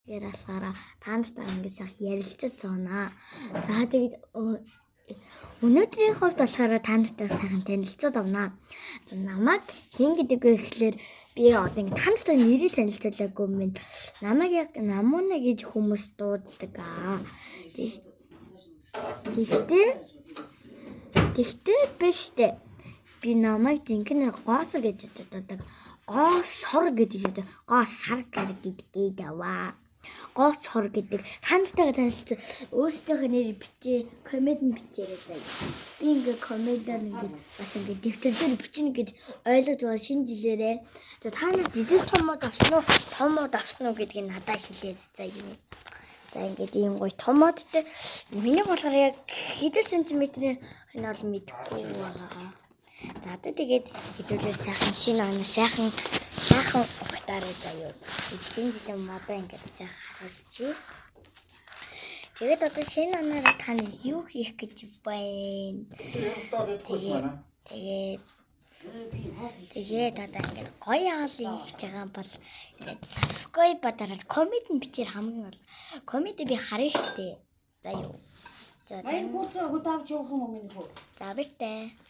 Яралаараа таантай ингэж ярилцаж байна. За тэгээд өнөөдрийн хувьд болохоор таантай сайхан танилцаад байна. Намайг хэн гэдэг вэ гэхлээр би одоо ингэ таантай нэрийг танилцуулаагүй юм. Намайг яг Намуна гэж хүмүүс дууддаг. Гэхдээ биштэй. Би намайг жинхэнэ гоосор гэж дууддаг. Гоосор гэж дууддаг. Гоосар гэдэг яваа. Гоосор гэдэг тантай танилцсан өөрсдийнхөө нэрийг бичээ, коммент бичээрэй заяа. Би ингээ комментаар ингээ бас ингээ дэвтэр дээр бичнэ гэж ойлгож байгаа шинэ жилээрээ. За та нар жижиг томоод авсан уу гэдгийг надад хэлээд заяа. За ингээд ийм гоё томоодтэй миний болохоор яг хэдэн сантиметрийн хань бол мэдэхгүй байгаа. За тэгээд хэдүүлээ сайхан шинэ оны сайхан ухтаарай заяа. Шинэ жилийн модоо ингээд сайхан харуулчих. Тэгээд одоо шинэ оноор та нар юу хийх гэж байна? Тэгээд одоо ингээд гоё хаалын хийж байгаа бол ингээд subscribe дараад коммент бичээр хамгийн бол коммент би харна шүү дээ. За юу. За энэ хүртэл хөдөөж явах юм уу миний хөө? За битээ.